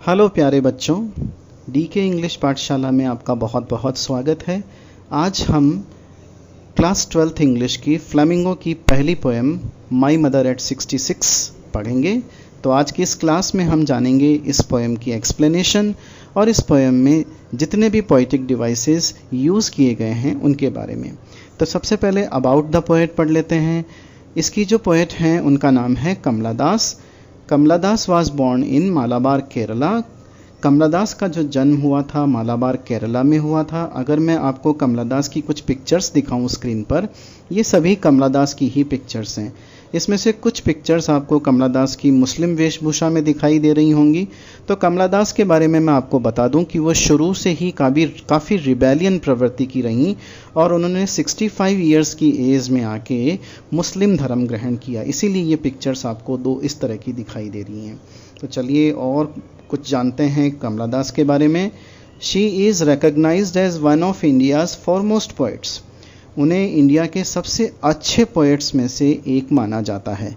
Hello प्यारे बच्चों, DK English पाठशाला में आपका बहुत बहुत स्वागत है। आज हम क्लास 12th इंग्लिश की फ्लेमिंगो की पहली पोएम माई मदर एट 66 पढ़ेंगे। तो आज की इस क्लास में हम जानेंगे इस पोएम की एक्सप्लेनेशन और इस पोएम में जितने भी पोएटिक डिवाइसेस यूज़ किए गए हैं उनके बारे में। तो सबसे पहले अबाउट द पोएट पढ़ लेते हैं। इसकी जो पोएट हैं उनका नाम है Kamala Das. Kamala Das was born in Malabar Kerala. Kamala Das का जो जन्म हुआ था मालाबार केरला में हुआ था। अगर मैं आपको कमला दास की कुछ पिक्चर्स दिखाऊं स्क्रीन पर, ये सभी कमला दास की ही पिक्चर्स हैं। इसमें से कुछ पिक्चर्स आपको कमला दास की मुस्लिम वेशभूषा में दिखाई दे रही होंगी। तो कमला दास के बारे में मैं आपको बता दूं कि वो शुरू से ही काफ़ी रिबेलियन प्रवृत्ति की रहीं और उन्होंने 65 ईयर्स की एज में आके मुस्लिम धर्म ग्रहण किया। इसीलिए ये पिक्चर्स आपको दो इस तरह की दिखाई दे रही हैं। तो चलिए और कुछ जानते हैं कमला दास के बारे में। She is recognized as one of India's foremost poets. उन्हें इंडिया के सबसे अच्छे पोएट्स में से एक माना जाता है।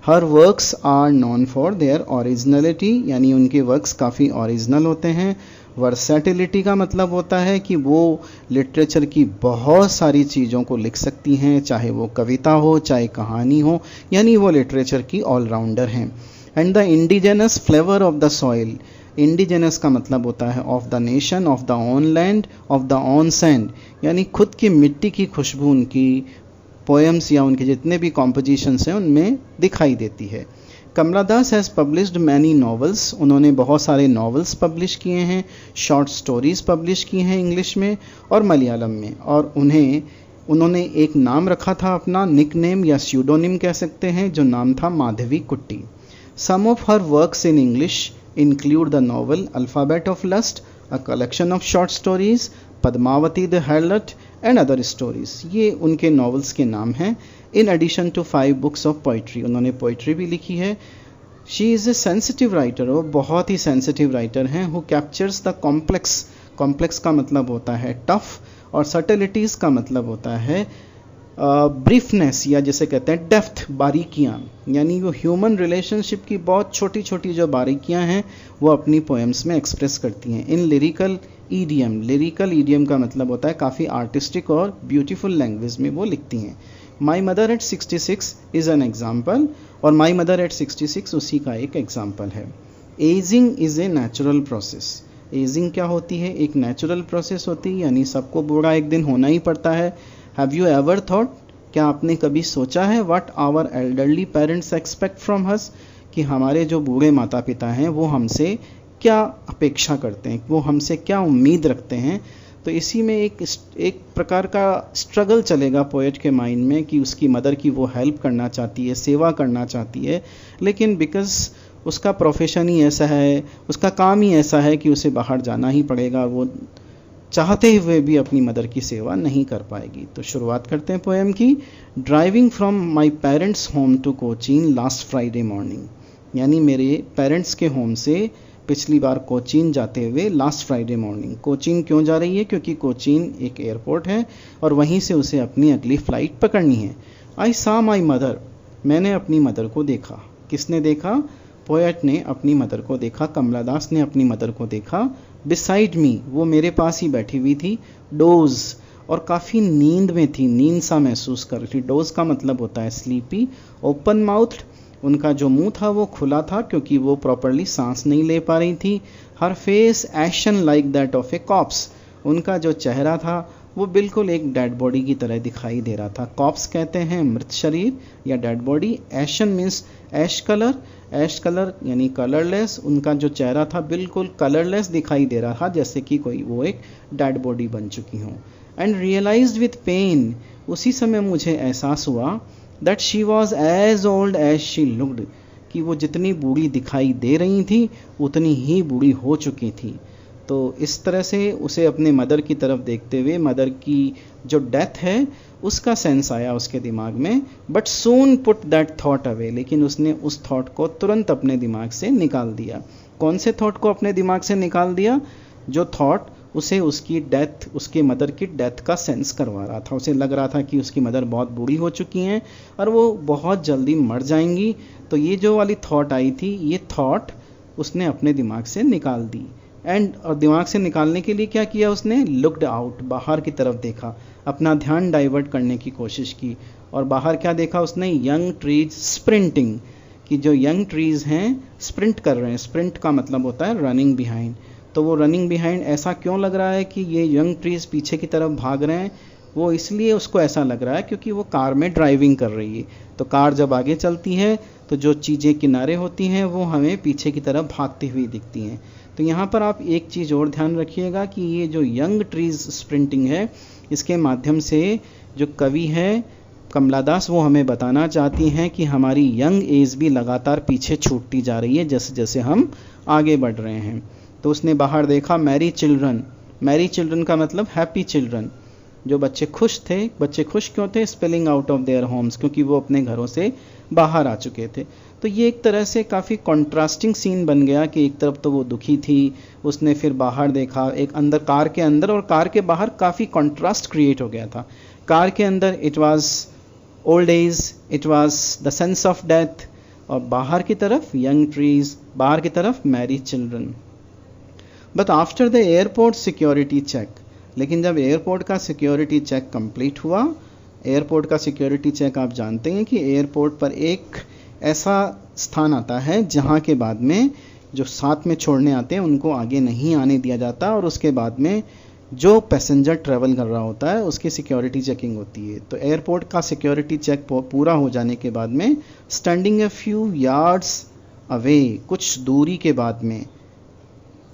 हर works are known for their originality, यानी उनके वर्क्स काफ़ी ओरिजिनल होते हैं। वर्सेटिलिटी का मतलब होता है कि वो लिटरेचर की बहुत सारी चीज़ों को लिख सकती हैं, चाहे वो कविता हो चाहे कहानी हो, यानी वो लिटरेचर की ऑलराउंडर हैं। And the indigenous flavour of the soil. Indigenous का मतलब होता है of the nation, of the own land, of the own sand, यानी खुद की मिट्टी की खुशबू उनकी पोएम्स या उनके जितने भी कॉम्पोजिशंस हैं उनमें दिखाई देती है। कमला दास हैज़ पब्लिश्ड मैनी नॉवेल्स। उन्होंने बहुत सारे नॉवेल्स पब्लिश किए हैं, शॉर्ट स्टोरीज़ पब्लिश की हैं इंग्लिश में और मलयालम में। और उन्होंने एक नाम रखा था अपना, निक नेम या स्यूडोनिम कह सकते हैं, जो नाम था Madhavi Kutty. Some of her works in English include the novel Alphabet of Lust, a collection of short stories, Padmavati the Harlot and other stories। ये उनके नॉवेल्स के नाम हैं। In addition to 5 books of poetry, उन्होंने पोइट्री भी लिखी है। She is a sensitive writer, वो बहुत ही सेंसिटिव राइटर हैं। Who captures the complex का मतलब होता है टफ, और subtleties का मतलब होता है ब्रीफनेस या जिसे कहते हैं डेप्थ, बारीकियाँ, यानी वो ह्यूमन रिलेशनशिप की बहुत छोटी छोटी जो बारीकियाँ हैं वो अपनी पोएम्स में एक्सप्रेस करती हैं। इन लिरिकल ईडियम का मतलब होता है काफ़ी आर्टिस्टिक और ब्यूटीफुल लैंग्वेज में वो लिखती हैं। My mother eight 66 is an example, और माई मदर एट 66 उसी का एक एग्जाम्पल है। Ageing is a natural process. Ageing क्या होती है? एक नेचुरल प्रोसेस होती है, यानी सबको बूढ़ा एक दिन होना ही पड़ता है। हैव यू एवर थॉट, क्या आपने कभी सोचा है, what our elderly parents expect from us, कि हमारे जो बूढ़े माता पिता हैं वो हमसे क्या अपेक्षा करते हैं, वो हमसे क्या उम्मीद रखते हैं। तो इसी में एक प्रकार का स्ट्रगल चलेगा पोएट के माइंड में कि उसकी मदर की वो हेल्प करना चाहती है, सेवा करना चाहती है, लेकिन बिकॉज उसका प्रोफेशन ही ऐसा है, उसका काम ही ऐसा है कि उसे बाहर जाना ही पड़ेगा, वो चाहते हुए भी अपनी मदर की सेवा नहीं कर पाएगी। तो शुरुआत करते हैं पोएम की। Driving from my parents home to Cochin last Friday morning, यानी मेरे पेरेंट्स के होम से पिछली बार कोचीन जाते हुए लास्ट फ्राइडे मॉर्निंग। कोचीन क्यों जा रही है? क्योंकि कोचीन एक एयरपोर्ट है और वहीं से उसे अपनी अगली फ़्लाइट पकड़नी है। आई सा माई मदर, मैंने अपनी मदर को देखा। किसने देखा? पोएट ने अपनी मदर को देखा, कमला दास ने अपनी मदर को देखा। बिसाइड मी, वो मेरे पास ही बैठी हुई थी। डोज, और काफ़ी नींद में थी, नींद सा महसूस कर रही थी। डोज का मतलब होता है स्लीपी। ओपन माउथ्ड, उनका जो मुंह था वो खुला था क्योंकि वो प्रॉपरली सांस नहीं ले पा रही थी। Her face ashen like that of a corpse, उनका जो चेहरा था वो बिल्कुल एक डेड बॉडी की तरह दिखाई दे रहा था। कॉप्स कहते हैं मृत शरीर या डेड बॉडी। एशन मीन्स ऐश कलर यानी कलरलेस। उनका जो चेहरा था बिल्कुल कलरलेस दिखाई दे रहा था, जैसे कि कोई वो एक डेड बॉडी बन चुकी हो। एंड रियलाइज्ड विथ पेन, उसी समय मुझे एहसास हुआ that she was as old as she looked, कि वो जितनी बूढ़ी दिखाई दे रही थी उतनी ही बूढ़ी हो चुकी थी। तो इस तरह से उसे अपने मदर की तरफ देखते हुए मदर की जो डेथ है उसका सेंस आया उसके दिमाग में। But soon put that thought away, लेकिन उसने उस थॉट को तुरंत अपने दिमाग से निकाल दिया। कौन से थॉट को अपने दिमाग से निकाल दिया? जो थॉट उसे उसकी डेथ, उसके मदर की डेथ का सेंस करवा रहा था। उसे लग रहा था कि उसकी मदर बहुत बूढ़ी हो चुकी हैं और वो बहुत जल्दी मर जाएंगी। तो ये जो वाली थॉट आई थी, ये थॉट उसने अपने दिमाग से निकाल दी। और दिमाग से निकालने के लिए क्या किया उसने, लुक्ड आउट, बाहर की तरफ देखा, अपना ध्यान डाइवर्ट करने की कोशिश की। और बाहर क्या देखा उसने, यंग ट्रीज स्प्रिंटिंग, कि जो यंग ट्रीज हैं स्प्रिंट कर रहे हैं। स्प्रिंट का मतलब होता है रनिंग बिहाइंड। तो वो रनिंग बिहाइंड ऐसा क्यों लग रहा है कि ये यंग ट्रीज पीछे की तरफ भाग रहे हैं, वो इसलिए उसको ऐसा लग रहा है क्योंकि वो कार में ड्राइविंग कर रही है। तो कार जब आगे चलती है तो जो चीज़ें किनारे होती हैं वो हमें पीछे की तरफ भागती हुई दिखती हैं। तो यहाँ पर आप एक चीज़ और ध्यान रखिएगा कि ये जो यंग ट्रीज स्प्रिंटिंग है, इसके माध्यम से जो कवि है कमला दास वो हमें बताना चाहती हैं कि हमारी यंग एज भी लगातार पीछे छूटती जा रही है जैसे जैसे हम आगे बढ़ रहे हैं। तो उसने बाहर देखा मैरी चिल्ड्रन। मैरी चिल्ड्रन का मतलब हैप्पी चिल्ड्रन, जो बच्चे खुश थे। बच्चे खुश क्यों थे, spelling out of their Holmes, क्योंकि वो अपने घरों से बाहर आ चुके थे। तो ये एक तरह से काफ़ी कॉन्ट्रास्टिंग सीन बन गया कि एक तरफ तो वो दुखी थी, उसने फिर बाहर देखा, एक अंदर कार के अंदर और कार के बाहर काफ़ी कॉन्ट्रास्ट क्रिएट हो गया था। कार के अंदर it was old age, it was the sense of death, और बाहर की तरफ यंग ट्रीज, बाहर की तरफ merry children. But after the airport security check, लेकिन जब एयरपोर्ट का सिक्योरिटी चेक कंप्लीट हुआ, एयरपोर्ट का सिक्योरिटी चेक आप जानते हैं कि एयरपोर्ट पर एक ऐसा स्थान आता है जहां के बाद में जो साथ में छोड़ने आते हैं उनको आगे नहीं आने दिया जाता, और उसके बाद में जो पैसेंजर ट्रैवल कर रहा होता है उसकी सिक्योरिटी चेकिंग होती है। तो एयरपोर्ट का सिक्योरिटी चेक पूरा हो जाने के बाद में standing a few yards away, कुछ दूरी के बाद में,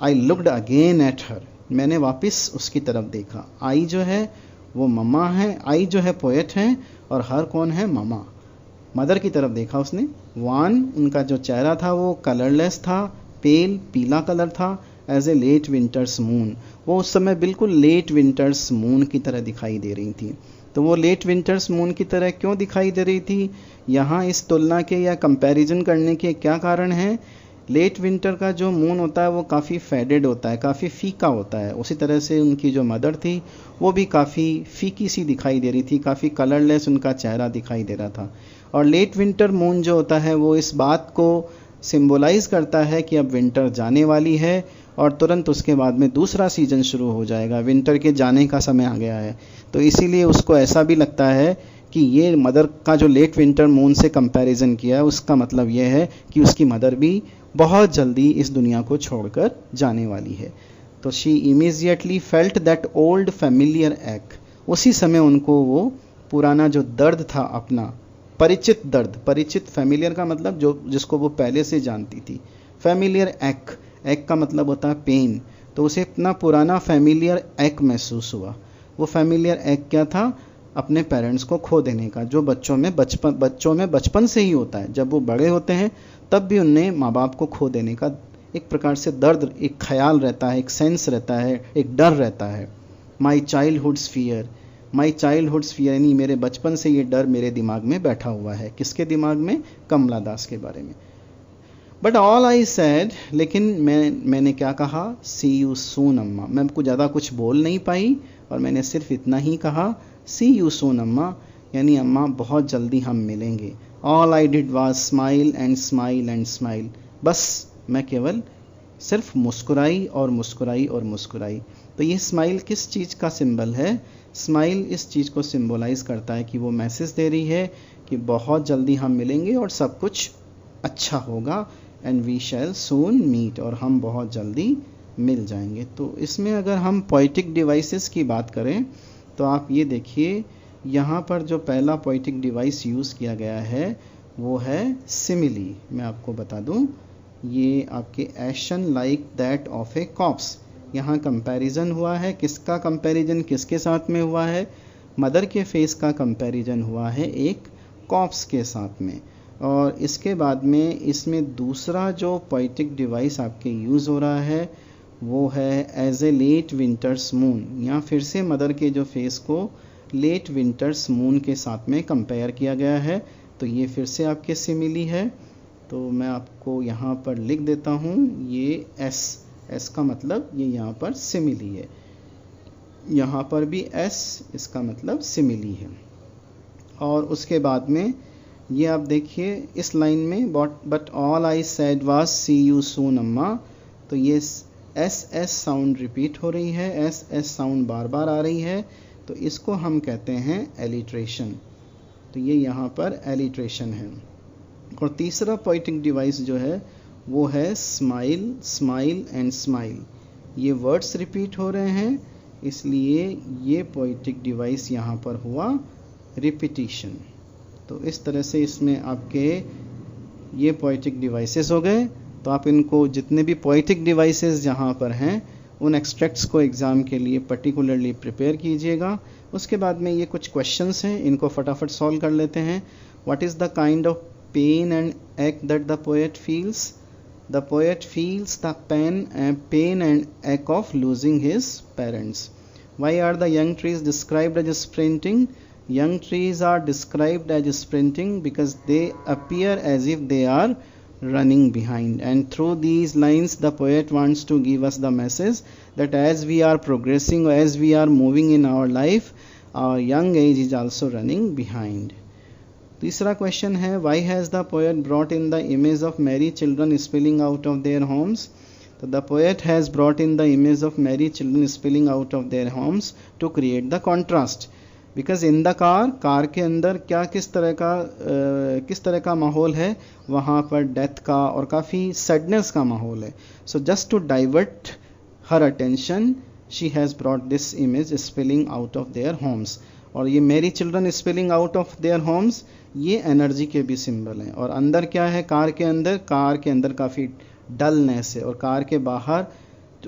I looked again at her, मैंने वापस उसकी तरफ देखा। आई जो है वो मम्मा है, आई जो है पोएट है, और हर कौन है, ममा, मदर की तरफ देखा उसने। वान, उनका जो चेहरा था वो कलरलेस था, पेल, पीला कलर था, as a late winter's moon, वो उस समय बिल्कुल लेट विंटर्स मून की तरह दिखाई दे रही थी। तो वो लेट विंटर्स मून की तरह क्यों दिखाई दे रही थी, यहाँ इस तुलना के या कंपैरिजन करने के क्या कारण है। लेट विंटर का जो मून होता है वो काफ़ी फेडेड होता है, काफ़ी फीका होता है। उसी तरह से उनकी जो मदर थी वो भी काफ़ी फीकी सी दिखाई दे रही थी, काफ़ी कलरलेस उनका चेहरा दिखाई दे रहा था। और लेट विंटर मून जो होता है वो इस बात को सिंबलाइज करता है कि अब विंटर जाने वाली है और तुरंत उसके बाद में दूसरा सीजन शुरू हो जाएगा, विंटर के जाने का समय आ गया है। तो इसीलिए उसको ऐसा भी लगता है कि ये मदर का जो लेट विंटर मून से कंपैरिजन किया है उसका मतलब ये है कि उसकी मदर भी बहुत जल्दी इस दुनिया को छोड़कर जाने वाली है। तो she immediately felt that old familiar एक, उसी समय उनको वो पुराना जो दर्द था, अपना परिचित दर्द, परिचित, फैमिलियर का मतलब जो जिसको वो पहले से जानती थी, फैमिलियर एक, एक का मतलब होता है पेन, तो उसे इतना पुराना फैमिलियर एक महसूस हुआ। वो फैमिलियर एक क्या था, अपने पेरेंट्स को खो देने का, जो बच्चों में बचपन से ही होता है। जब वो बड़े होते हैं तब भी उन्हें माँ बाप को खो देने का एक प्रकार से दर्द, एक ख्याल रहता है, एक सेंस रहता है, एक डर रहता है। माई चाइल्डहुड्स फियर, माई चाइल्डहुड्स फियर यानी मेरे बचपन से ये डर मेरे दिमाग में बैठा हुआ है। किसके दिमाग में, कमला दास के बारे में। बट ऑल आई सैड, लेकिन मैंने क्या कहा, सी यू सून अम्मा, मैं आपको ज़्यादा कुछ बोल नहीं पाई और मैंने सिर्फ इतना ही कहा, सी यू सून अम्मा, यानी अम्मा बहुत जल्दी हम मिलेंगे। All I did was smile and smile and smile, बस मैं केवल सिर्फ मुस्कुराई और मुस्कुराई और मुस्कुराई। तो ये स्माइल किस चीज़ का सिंबल है, स्माइल इस चीज़ को सिंबलाइज करता है कि वो मैसेज दे रही है कि बहुत जल्दी हम मिलेंगे और सब कुछ अच्छा होगा, and we shall soon meet, और हम बहुत जल्दी मिल जाएंगे। तो इसमें अगर हम पोइटिक डिवाइसेस की बात करें तो आप ये देखिए, यहाँ पर जो पहला पोइटिक डिवाइस यूज़ किया गया है वो है सिमिली। मैं आपको बता दूँ, ये आपके action like that of a cops, यहाँ कंपैरिजन हुआ है। किसका कंपैरिजन किसके साथ में हुआ है, मदर के फेस का कंपैरिजन हुआ है एक कॉप्स के साथ में। और इसके बाद में इसमें दूसरा जो पोइटिक डिवाइस आपके यूज़ हो रहा है वो है as a late winter's moon. यहाँ फिर से मदर के जो फेस को लेट विंटर्स मून के साथ में कंपेयर किया गया है, तो ये फिर से आपके सिमिली है। तो मैं आपको यहाँ पर लिख देता हूँ, ये एस का मतलब ये यहाँ पर सिमिली है, यहाँ पर भी एस, इसका मतलब सिमिली है। और उसके बाद में ये आप देखिए इस लाइन में but all I said was see you soon Amma, तो ये एस एस साउंड रिपीट हो रही है, एस एस साउंड बार बार आ रही है, तो इसको हम कहते हैं एलिट्रेशन। तो ये यहाँ पर एलिट्रेशन है। और तीसरा पोइटिक डिवाइस जो है वो है स्माइल, स्माइल एंड स्माइल। ये वर्ड्स रिपीट हो रहे हैं, इसलिए ये पोइटिक डिवाइस यहाँ पर हुआ रिपीटिशन। तो इस तरह से इसमें आपके ये पोइटिक डिवाइसेस हो गए। तो आप इनको जितने भी पोइटिक डिवाइसेस जहाँ पर हैं उन एक्सट्रैक्ट्स को एग्ज़ाम के लिए पर्टिकुलरली प्रिपेयर कीजिएगा। उसके बाद में ये कुछ क्वेश्चंस हैं, इनको फटाफट सॉल्व कर लेते हैं। What is the kind of pain and ache that the poet feels? The poet feels the pain and ache of losing his parents. Why are the young trees described as sprinting? Young trees are described as sprinting because they appear as if they are running behind. And through these lines, the poet wants to give us the message that as we are progressing, as we are moving in our life, our young age is also running behind. तीसरा question है, why has the poet brought in the image of merry children spilling out of their homes? तो the poet has brought in the image of merry children spilling out of their homes to create the contrast. Because in the car के अंदर क्या किस तरह का माहौल है, वहाँ पर डेथ का और काफ़ी सैडनेस का माहौल है। So just to divert her attention she has brought this image spilling out of their homes. और ये merry children spilling out of their homes, ये एनर्जी के भी सिंबल हैं। और अंदर क्या है, कार के अंदर काफ़ी डलनेस है, और कार के बाहर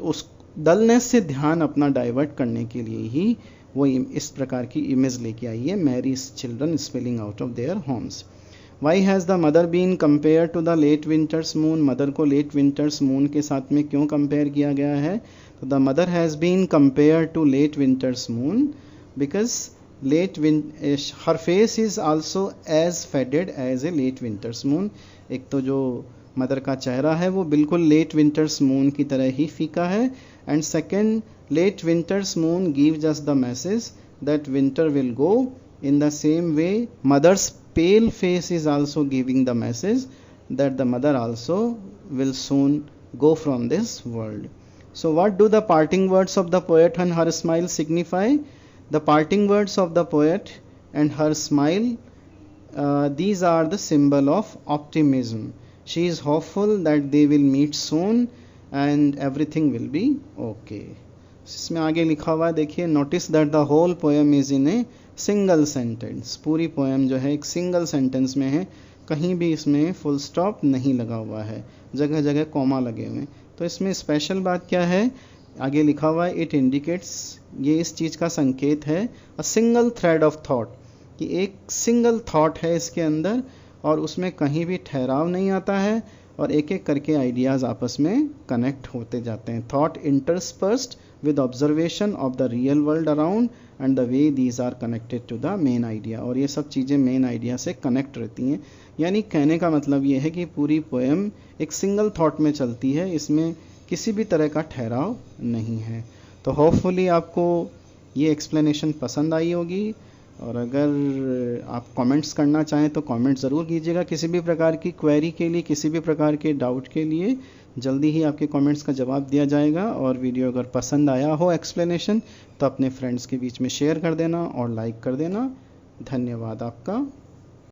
उस डलनेस से ध्यान अपना डाइवर्ट करने के लिए ही वो इस प्रकार की इमेज लेके आई है, merry children spelling out of their homes. Why has the mother been compare to the late winter's moon? Mother को लेट विंटर्स मून के साथ में क्यों कंपेयर किया गया है? तो the mother has been compare to late winter's moon because her face is also as faded as a late winter's moon. एक तो जो मदर का चेहरा है वो बिल्कुल लेट विंटर्स मून की तरह ही फीका है, and second, late winter's moon gives us the message that winter will go. In the same way, mother's pale face is also giving the message that the mother also will soon go from this world. So what do the parting words of the poet and her smile signify? The parting words of the poet and her smile, these are the symbol of optimism. She is hopeful that they will meet soon and everything will be okay. इसमें आगे लिखा हुआ है, देखिए, notice that the whole poem is in a single sentence. पूरी poem जो है एक सिंगल सेंटेंस में है, कहीं भी इसमें फुल स्टॉप नहीं लगा हुआ है, जगह जगह कॉमा लगे हुए हैं। तो इसमें स्पेशल बात क्या है, आगे लिखा हुआ है, इट इंडिकेट्स, ये इस चीज़ का संकेत है, a single thread of thought, कि एक सिंगल थॉट है इसके अंदर और उसमें कहीं भी ठहराव नहीं आता है और एक एक करके आइडियाज़ आपस में कनेक्ट होते जाते हैं। Thought interspersed with observation of the real world around and the way these are connected to the main idea। और ये सब चीज़ें मेन आइडिया से कनेक्ट रहती हैं। यानी कहने का मतलब ये है कि पूरी पोएम एक सिंगल थॉट में चलती है, इसमें किसी भी तरह का ठहराव नहीं है। तो होपफुली आपको ये एक्सप्लेनेशन पसंद आई होगी, और अगर आप कमेंट्स करना चाहें तो कमेंट ज़रूर कीजिएगा। किसी भी प्रकार की क्वेरी के लिए, किसी भी प्रकार के डाउट के लिए जल्दी ही आपके कमेंट्स का जवाब दिया जाएगा। और वीडियो अगर पसंद आया हो एक्सप्लेनेशन तो अपने फ्रेंड्स के बीच में शेयर कर देना और लाइक कर देना। धन्यवाद आपका।